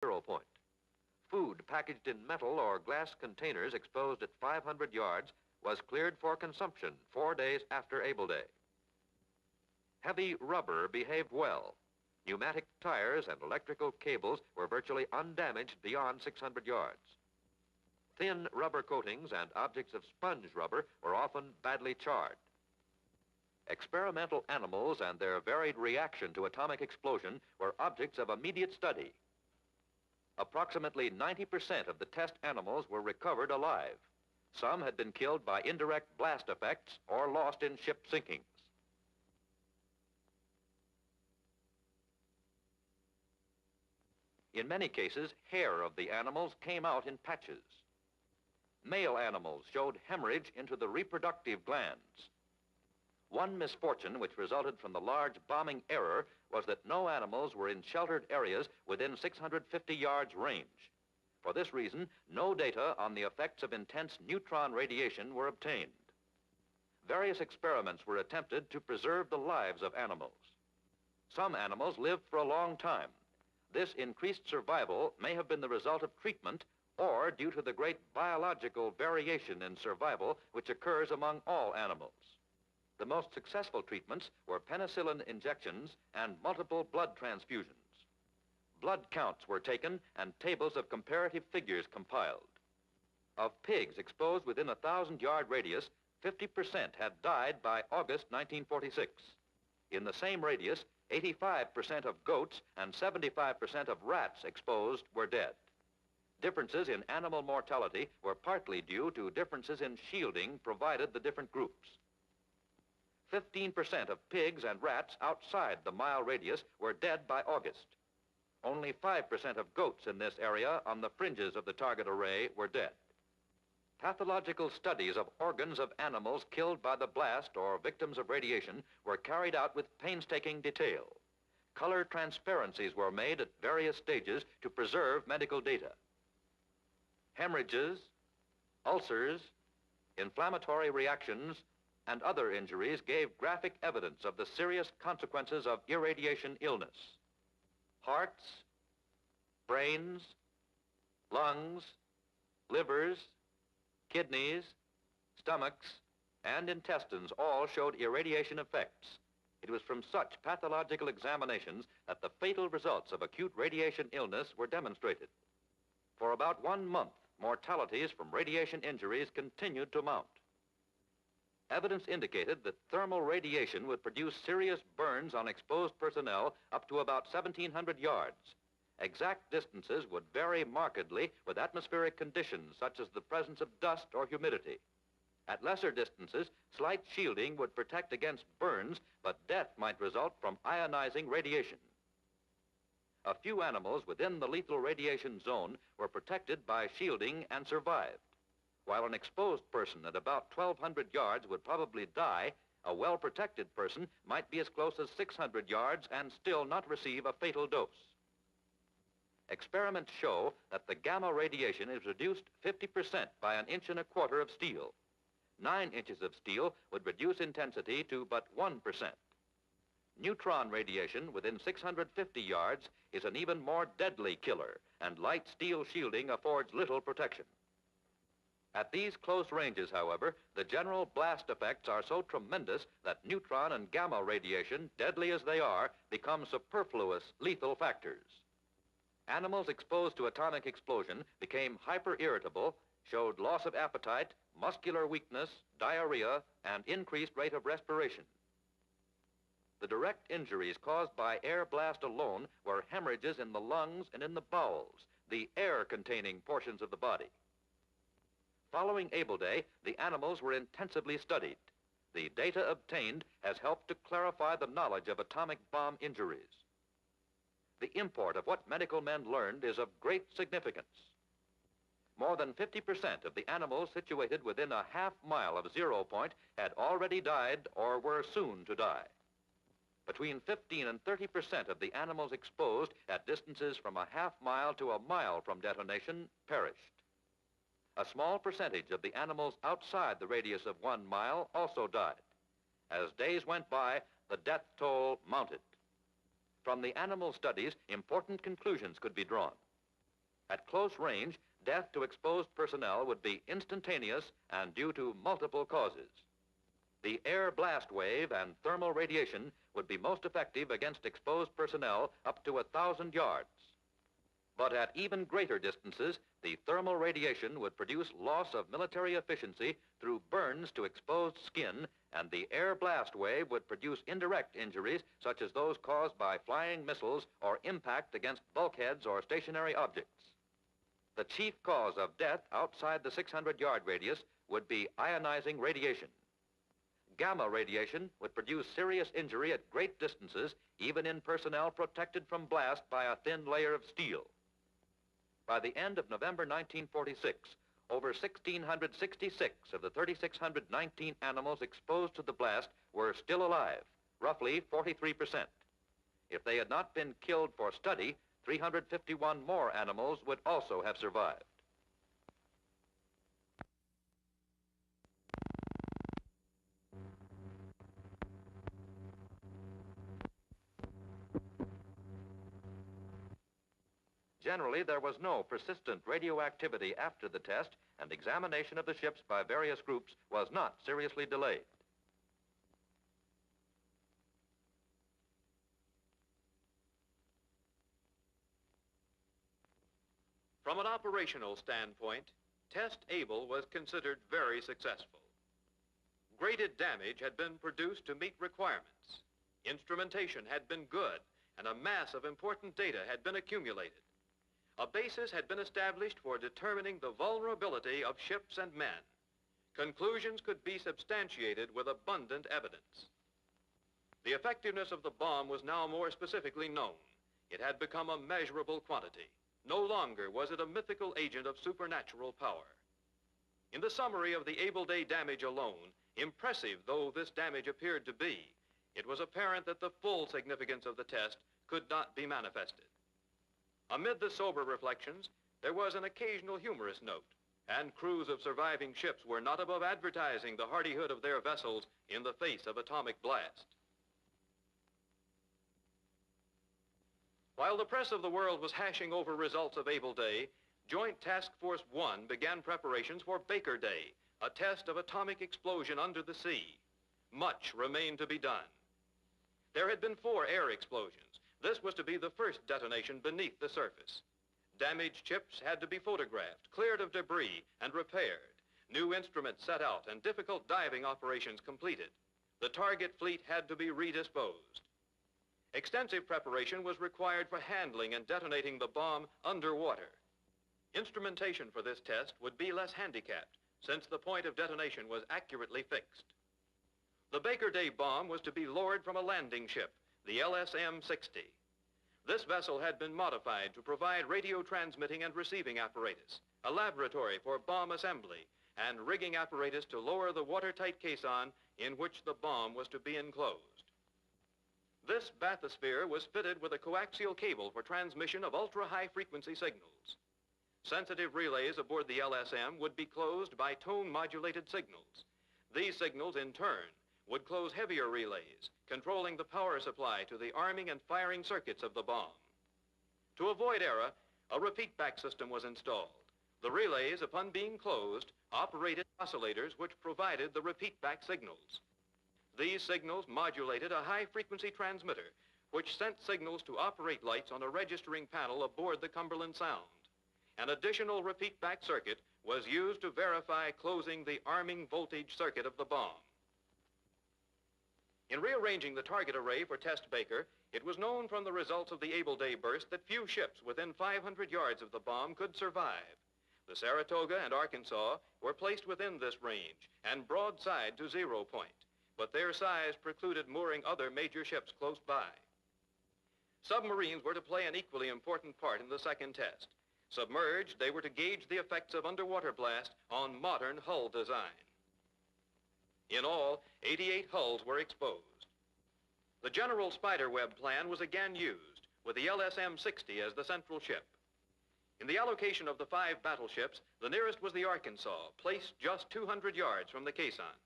0 point. Food packaged in metal or glass containers exposed at 500 yards was cleared for consumption 4 days after Able Day. Heavy rubber behaved well. Pneumatic tires and electrical cables were virtually undamaged beyond 600 yards. Thin rubber coatings and objects of sponge rubber were often badly charred. Experimental animals and their varied reaction to atomic explosion were objects of immediate study. Approximately 90% of the test animals were recovered alive. Some had been killed by indirect blast effects or lost in ship sinkings. In many cases, hair of the animals came out in patches. Male animals showed hemorrhage into the reproductive glands. One misfortune which resulted from the large bombing error was that no animals were in sheltered areas within 650 yards range. For this reason, no data on the effects of intense neutron radiation were obtained. Various experiments were attempted to preserve the lives of animals. Some animals lived for a long time. This increased survival may have been the result of treatment or due to the great biological variation in survival which occurs among all animals. The most successful treatments were penicillin injections and multiple blood transfusions. Blood counts were taken and tables of comparative figures compiled. Of pigs exposed within a 1,000-yard radius, 50% had died by August 1946. In the same radius, 85% of goats and 75% of rats exposed were dead. Differences in animal mortality were partly due to differences in shielding provided the different groups. 15% of pigs and rats outside the mile radius were dead by August. Only 5% of goats in this area on the fringes of the target array were dead. Pathological studies of organs of animals killed by the blast or victims of radiation were carried out with painstaking detail. Color transparencies were made at various stages to preserve medical data. Hemorrhages, ulcers, inflammatory reactions, and other injuries gave graphic evidence of the serious consequences of irradiation illness. Hearts, brains, lungs, livers, kidneys, stomachs, and intestines all showed irradiation effects. It was from such pathological examinations that the fatal results of acute radiation illness were demonstrated. For about 1 month, mortalities from radiation injuries continued to mount. Evidence indicated that thermal radiation would produce serious burns on exposed personnel up to about 1,700 yards. Exact distances would vary markedly with atmospheric conditions such as the presence of dust or humidity. At lesser distances, slight shielding would protect against burns, but death might result from ionizing radiation. A few animals within the lethal radiation zone were protected by shielding and survived. While an exposed person at about 1,200 yards would probably die, a well-protected person might be as close as 600 yards and still not receive a fatal dose. Experiments show that the gamma radiation is reduced 50% by 1.25 inches of steel. 9 inches of steel would reduce intensity to but 1%. Neutron radiation within 650 yards is an even more deadly killer, and light steel shielding affords little protection. At these close ranges, however, the general blast effects are so tremendous that neutron and gamma radiation, deadly as they are, become superfluous lethal factors. Animals exposed to atomic explosion became hyper-irritable, showed loss of appetite, muscular weakness, diarrhea, and increased rate of respiration. The direct injuries caused by air blast alone were hemorrhages in the lungs and in the bowels, the air-containing portions of the body. Following Able Day, the animals were intensively studied. The data obtained has helped to clarify the knowledge of atomic bomb injuries. The import of what medical men learned is of great significance. More than 50% of the animals situated within a half-mile of 0 point had already died or were soon to die. Between 15 and 30% of the animals exposed at distances from a half-mile to a mile from detonation perished. A small percentage of the animals outside the radius of 1 mile also died. As days went by, the death toll mounted. From the animal studies, important conclusions could be drawn. At close range, death to exposed personnel would be instantaneous and due to multiple causes. The air blast wave and thermal radiation would be most effective against exposed personnel up to 1,000 yards. But at even greater distances, the thermal radiation would produce loss of military efficiency through burns to exposed skin, and the air blast wave would produce indirect injuries such as those caused by flying missiles or impact against bulkheads or stationary objects. The chief cause of death outside the 600-yard radius would be ionizing radiation. Gamma radiation would produce serious injury at great distances, even in personnel protected from blast by a thin layer of steel. By the end of November 1946, over 1,666 of the 3,619 animals exposed to the blast were still alive, roughly 43%. If they had not been killed for study, 351 more animals would also have survived. Generally, there was no persistent radioactivity after the test, and examination of the ships by various groups was not seriously delayed. From an operational standpoint, Test Able was considered very successful. Graded damage had been produced to meet requirements. Instrumentation had been good, and a mass of important data had been accumulated. A basis had been established for determining the vulnerability of ships and men. Conclusions could be substantiated with abundant evidence. The effectiveness of the bomb was now more specifically known. It had become a measurable quantity. No longer was it a mythical agent of supernatural power. In the summary of the Able Day damage alone, impressive though this damage appeared to be, it was apparent that the full significance of the test could not be manifested. Amid the sober reflections, there was an occasional humorous note, and crews of surviving ships were not above advertising the hardihood of their vessels in the face of atomic blast. While the press of the world was hashing over results of Able Day, Joint Task Force 1 began preparations for Baker Day, a test of atomic explosion under the sea. Much remained to be done. There had been 4 air explosions. This was to be the first detonation beneath the surface. Damaged ships had to be photographed, cleared of debris, and repaired. New instruments set out and difficult diving operations completed. The target fleet had to be redisposed. Extensive preparation was required for handling and detonating the bomb underwater. Instrumentation for this test would be less handicapped, since the point of detonation was accurately fixed. The Baker Day bomb was to be lowered from a landing ship, the LSM-60. This vessel had been modified to provide radio transmitting and receiving apparatus, a laboratory for bomb assembly, and rigging apparatus to lower the watertight caisson in which the bomb was to be enclosed. This bathysphere was fitted with a coaxial cable for transmission of ultra-high frequency signals. Sensitive relays aboard the LSM would be closed by tone-modulated signals. These signals, in turn, would close heavier relays, controlling the power supply to the arming and firing circuits of the bomb. To avoid error, a repeat-back system was installed. The relays, upon being closed, operated oscillators which provided the repeat-back signals. These signals modulated a high-frequency transmitter, which sent signals to operate lights on a registering panel aboard the Cumberland Sound. An additional repeat-back circuit was used to verify closing the arming voltage circuit of the bomb. In rearranging the target array for Test Baker, it was known from the results of the Able Day burst that few ships within 500 yards of the bomb could survive. The Saratoga and Arkansas were placed within this range and broadside to 0 point, but their size precluded mooring other major ships close by. Submarines were to play an equally important part in the second test. Submerged, they were to gauge the effects of underwater blast on modern hull design. In all, 88 hulls were exposed. The general spiderweb plan was again used, with the LSM-60 as the central ship. In the allocation of the 5 battleships, the nearest was the Arkansas, placed just 200 yards from the caisson.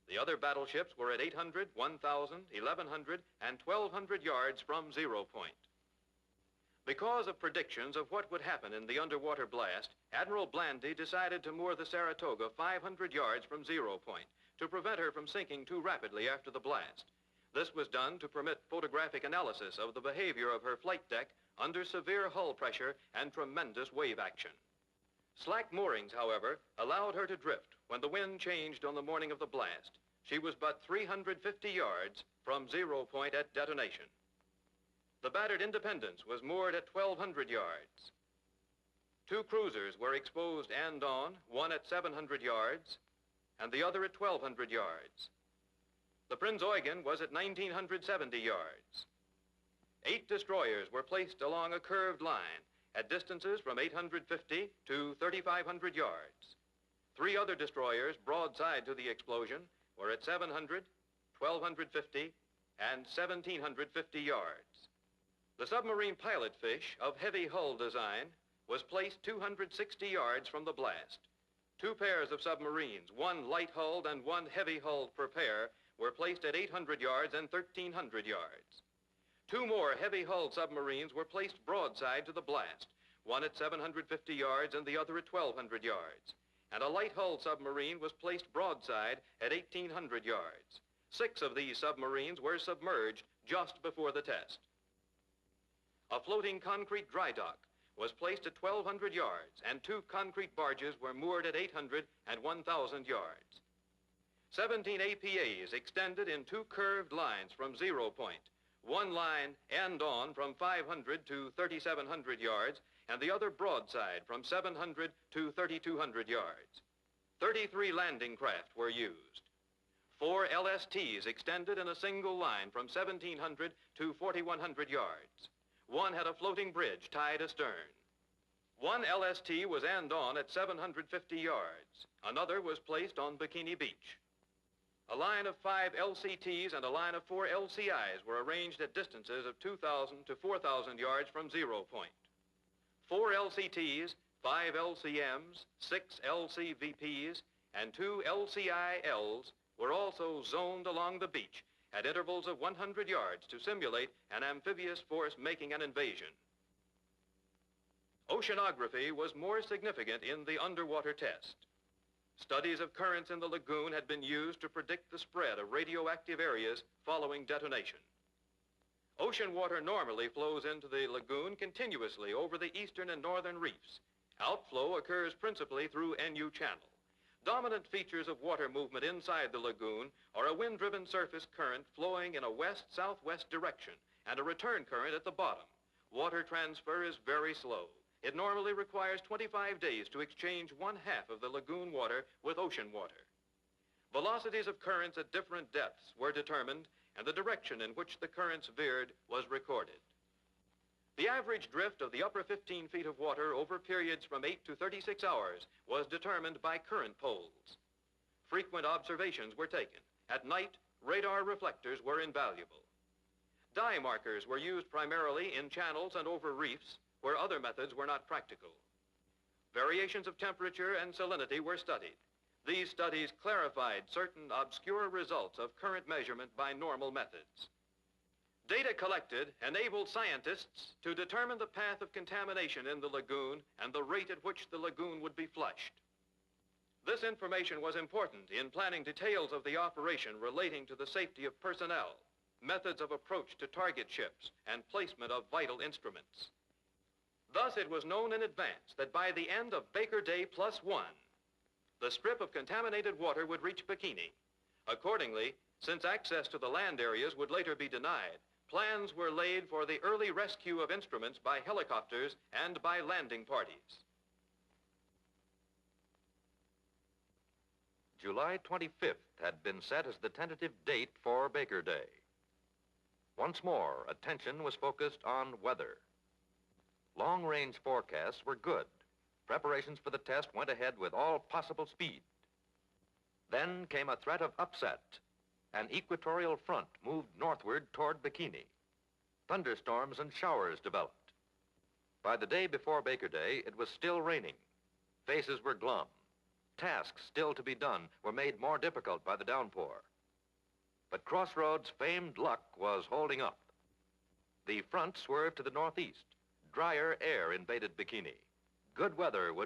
The other battleships were at 800, 1,000, 1,100, and 1,200 yards from 0 point. Because of predictions of what would happen in the underwater blast, Admiral Blandy decided to moor the Saratoga 500 yards from 0 point to prevent her from sinking too rapidly after the blast. This was done to permit photographic analysis of the behavior of her flight deck under severe hull pressure and tremendous wave action. Slack moorings, however, allowed her to drift when the wind changed on the morning of the blast. She was but 350 yards from 0 point at detonation. The battered Independence was moored at 1,200 yards. Two cruisers were exposed end on, one at 700 yards and the other at 1,200 yards. The Prinz Eugen was at 1,970 yards. 8 destroyers were placed along a curved line at distances from 850 to 3,500 yards. 3 other destroyers broadside to the explosion were at 700, 1,250, and 1,750 yards. The submarine pilot fish of heavy hull design was placed 260 yards from the blast. 2 pairs of submarines, one light-hulled and one heavy-hulled per pair, were placed at 800 yards and 1,300 yards. 2 more heavy-hulled submarines were placed broadside to the blast, one at 750 yards and the other at 1,200 yards. And a light-hulled submarine was placed broadside at 1,800 yards. 6 of these submarines were submerged just before the test. A floating concrete dry dock was placed at 1,200 yards, and 2 concrete barges were moored at 800 and 1,000 yards. 17 APAs extended in 2 curved lines from 0 point, one line end-on from 500 to 3,700 yards, and the other broadside from 700 to 3,200 yards. 33 landing craft were used. 4 LSTs extended in a single line from 1,700 to 4,100 yards. One had a floating bridge tied astern. 1 LST was end-on at 750 yards. Another was placed on Bikini Beach. A line of 5 LCTs and a line of 4 LCIs were arranged at distances of 2,000 to 4,000 yards from 0 point. 4 LCTs, 5 LCMs, 6 LCVPs, and 2 LCILs were also zoned along the beach at intervals of 100 yards to simulate an amphibious force making an invasion. Oceanography was more significant in the underwater test. Studies of currents in the lagoon had been used to predict the spread of radioactive areas following detonation. Ocean water normally flows into the lagoon continuously over the eastern and northern reefs. Outflow occurs principally through NU Channel. Dominant features of water movement inside the lagoon are a wind-driven surface current flowing in a west-southwest direction and a return current at the bottom. Water transfer is very slow. It normally requires 25 days to exchange 1/2 of the lagoon water with ocean water. Velocities of currents at different depths were determined, and the direction in which the currents veered was recorded. The average drift of the upper 15 feet of water over periods from 8 to 36 hours was determined by current poles. Frequent observations were taken. At night, radar reflectors were invaluable. Dye markers were used primarily in channels and over reefs where other methods were not practical. Variations of temperature and salinity were studied. These studies clarified certain obscure results of current measurement by normal methods. Data collected enabled scientists to determine the path of contamination in the lagoon and the rate at which the lagoon would be flushed. This information was important in planning details of the operation relating to the safety of personnel, methods of approach to target ships, and placement of vital instruments. Thus, it was known in advance that by the end of Baker Day +1, the strip of contaminated water would reach Bikini. Accordingly, since access to the land areas would later be denied, plans were laid for the early rescue of instruments by helicopters and by landing parties. July 25th had been set as the tentative date for Baker Day. Once more, attention was focused on weather. Long-range forecasts were good. Preparations for the test went ahead with all possible speed. Then came a threat of upset. An equatorial front moved northward toward Bikini. Thunderstorms and showers developed. By the day before Baker Day, it was still raining. Faces were glum. Tasks still to be done were made more difficult by the downpour. But Crossroads' famed luck was holding up. The front swerved to the northeast, drier air invaded Bikini. Good weather would